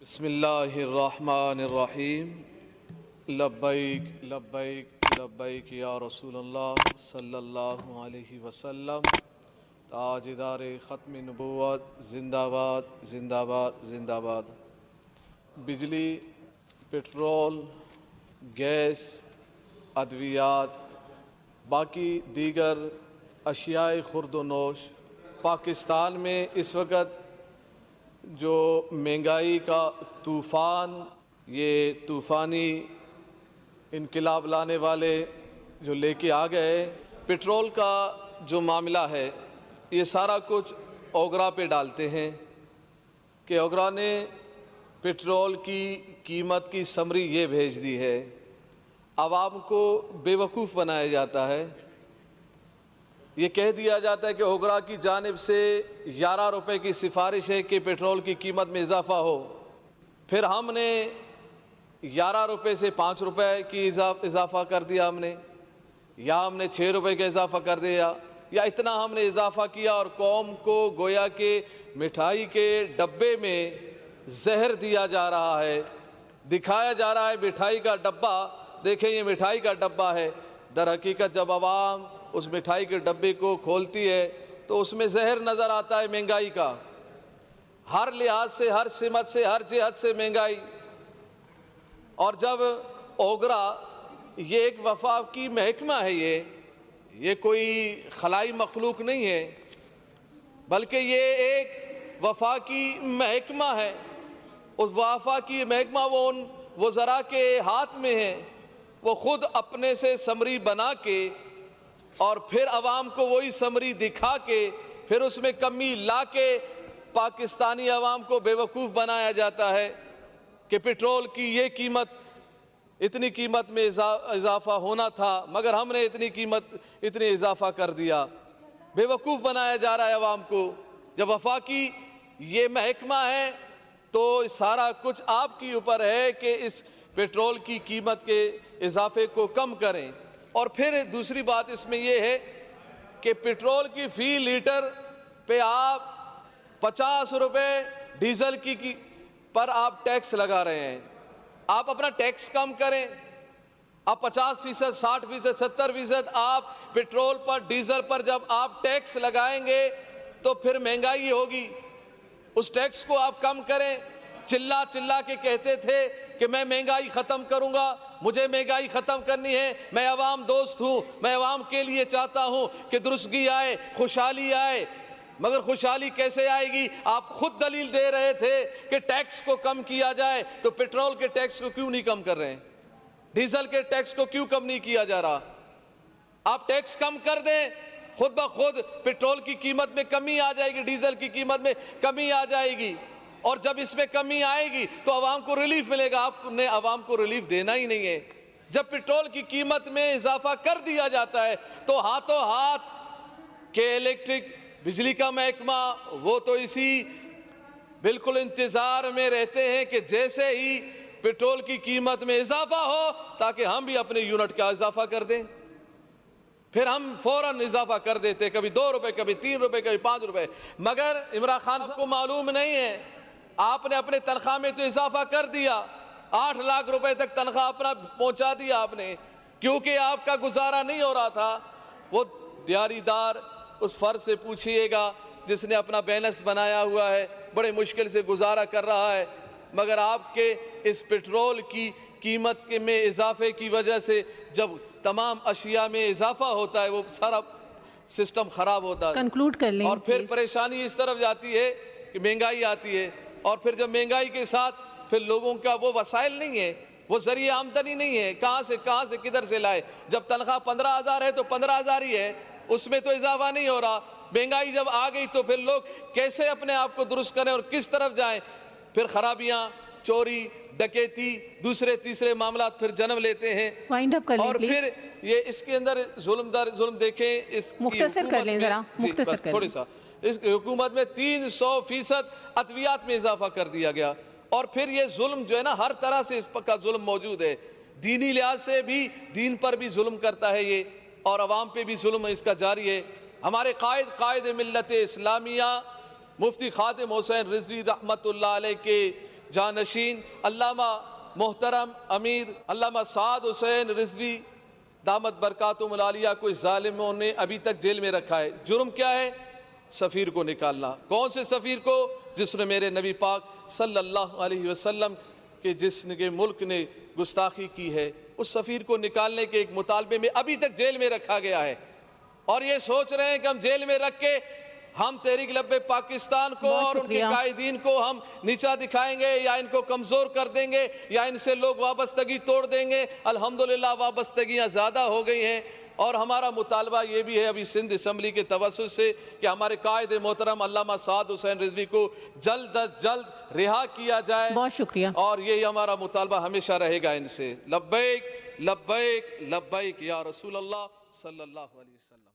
बिस्मिल्लाहिर्रहमानिर्रहीम। लब्बैक लब्बैक लब्बैक या रसूलल्लाह सल्लल्लाहु अलैहि वसल्लम। ताजदार ख़त्म नबूवत ज़िंदाबाद ज़िंदाबाद ज़िंदाबाद। बिजली, पेट्रोल, गैस, अद्वियात, बाकी दीगर अशियाए खुर्द नोश पाकिस्तान में इस वक्त जो महंगाई का तूफ़ान, ये तूफ़ानी इनकलाब लाने वाले जो लेके आ गए, पेट्रोल का जो मामला है ये सारा कुछ ओगरा पे डालते हैं कि ओगरा ने पेट्रोल की कीमत की समरी ये भेज दी है। आवाम को बेवकूफ़ बनाया जाता है। ये कह दिया जाता है कि ओगरा की जानिब से 11 रुपये की सिफारिश है कि पेट्रोल की कीमत में इजाफ़ा हो। फिर हमने 11 रुपये से 5 रुपये की इजाफ़ा कर दिया हमने, या हमने 6 रुपये का इजाफ़ा कर दिया, या इतना हमने इजाफ़ा किया और कौम को गोया के मिठाई के डब्बे में जहर दिया जा रहा है। दिखाया जा रहा है मिठाई का डब्बा, देखें ये मिठाई का डब्बा है। दर हकीकत जब आवाम उस मिठाई के डब्बे को खोलती है तो उसमें जहर नज़र आता है महंगाई का। हर लिहाज से, हर सिमत से, हर जिहत से महंगाई। और जब ओगरा, ये एक वफाकी महकमा है, ये कोई खलाई मखलूक नहीं है, बल्कि ये एक वफाकी महकमा है। उस वफाकी महकमा वो उन वज़रा के हाथ में है। वो ख़ुद अपने से समरी बना के और फिर आवाम को वही समरी दिखा के फिर उसमें कमी ला के पाकिस्तानी आवाम को बेवकूफ़ बनाया जाता है कि पेट्रोल की ये कीमत, इतनी कीमत में इजाफ़ा होना था मगर हमने इतनी इजाफ़ा कर दिया। बेवकूफ़ बनाया जा रहा है आवाम को। जब वफाकी ये महकमा है तो सारा कुछ आपके ऊपर है कि इस पेट्रोल की कीमत के इजाफे को कम करें। और फिर दूसरी बात इसमें यह है कि पेट्रोल की फ़ी लीटर पे आप 50 रुपये डीज़ल की पर आप टैक्स लगा रहे हैं। आप अपना टैक्स कम करें। आप 50%, 60%, 70% आप पेट्रोल पर, डीज़ल पर जब आप टैक्स लगाएंगे तो फिर महंगाई होगी। उस टैक्स को आप कम करें। चिल्ला चिल्ला के कहते थे कि मैं महंगाई ख़त्म करूंगा, मुझे महंगाई ख़त्म करनी है, मैं अवाम दोस्त हूँ, मैं अवाम के लिए चाहता हूँ कि दुरुस्तगी आए, खुशहाली आए। मगर खुशहाली कैसे आएगी? आप खुद दलील दे रहे थे कि टैक्स को कम किया जाए, तो पेट्रोल के टैक्स को क्यों नहीं कम कर रहे हैं? डीजल के टैक्स को क्यों कम नहीं किया जा रहा? आप टैक्स कम कर दें, खुद ब खुद पेट्रोल की कीमत में कमी आ जाएगी, डीजल की कीमत में कमी आ जाएगी। और जब इसमें कमी आएगी तो आवाम को रिलीफ मिलेगा। आपने आवाम को रिलीफ देना ही नहीं है। जब पेट्रोल की कीमत में इजाफा कर दिया जाता है तो हाथों हाथ के इलेक्ट्रिक बिजली का महकमा वो तो इसी बिल्कुल इंतज़ार में रहते हैं कि जैसे ही पेट्रोल की कीमत में इजाफा हो ताकि हम भी अपने यूनिट का इजाफा कर दें। फिर हम फौरन इजाफा कर देते, कभी 2 रुपये, कभी 3 रुपये, कभी 5 रुपये। मगर इमरान खान को मालूम नहीं है, आपने अपने तनख्वाह में तो इजाफा कर दिया, 8 लाख रुपए तक तनख्वाह अपना पहुंचा दिया आपने, क्योंकि आपका गुजारा नहीं हो रहा था। वो दिहाड़ीदार उस फर्ज से पूछिएगा जिसने अपना बैलेंस बनाया हुआ है, बड़े मुश्किल से गुजारा कर रहा है। मगर आपके इस पेट्रोल की कीमत के में इजाफे की वजह से जब तमाम अशिया में इजाफा होता है वो सारा सिस्टम ख़राब होता है। कंक्लूड कर लें। और फिर परेशानी इस तरफ जाती है कि महंगाई आती है, और फिर जब महंगाई के साथ फिर लोगों का वो वसाइल नहीं है, वो जरिए आमदनी नहीं है, कहाँ से किधर से लाए। जब तनख्वाह 15,000 है तो 15,000 ही है, उसमें तो इजाफा नहीं हो रहा। महंगाई जब आ गई तो फिर लोग कैसे अपने आप को दुरुस्त करें और किस तरफ जाएं? फिर खराबियाँ, चोरी, डकैती, दूसरे तीसरे मामला फिर जन्म लेते हैं। वाइंड अप कर लें और प्लीज। फिर ये इसके अंदर जुल्म देखें, इस मुख्तसर कर लें जरा, मुख्तसर कर थोड़ी सा। इस हुकूमत में 300% अद्वियात में इजाफा कर दिया गया। और फिर ये जुल्म जो है ना, हर तरह से इसका जुल्म मौजूद है। दीनी लिहाज से भी, दीन पर भी जुल्म करता है ये, और अवाम पे भी जुल्म इसका जारी है। हमारे कायद मिल्लत इस्लामिया मुफ्ती खातिम हुसैन रिजवी रहमतुल्लाह अलैह के जानशीन अल्लामा मोहतरम अमीर अल्लामा साद हुसैन रिजवी दामत बरकातुहुल आलिया को इस जालिमों ने अभी तक जेल में रखा है। जुर्म क्या है? सफ़ीर को निकालना। कौन से सफ़ीर को? जिसने मेरे नबी पाक सल्लल्लाहु अलैहि वसल्लम के जिसके मुल्क ने गुस्ताखी की है, उस सफ़ीर को निकालने के एक मुतालबे में अभी तक जेल में रखा गया है। और ये सोच रहे हैं कि हम जेल में रख के हम तहरीक लब्बे पाकिस्तान को और उनके कायदीन को हम नीचा दिखाएंगे या इनको कमज़ोर कर देंगे या इनसे लोग वाबस्तगी तोड़ देंगे। अल्हम्दुलिल्लाह वाबस्तगियाँ ज़्यादा हो गई हैं और हमारा मुतालबा ये भी है अभी सिंध असम्बली के तवस्सुस से कि हमारे कायद मोहतरम अल्लामा साद हुसैन रिजवी को जल्द अज जल्द रिहा किया जाए। बहुत शुक्रिया। और यही हमारा मुतालबा हमेशा रहेगा इनसे। लब्बैक लब्बैक लब्बैक या रसूल अल्लाह सल्लल्लाहु अलैहि वसल्लम।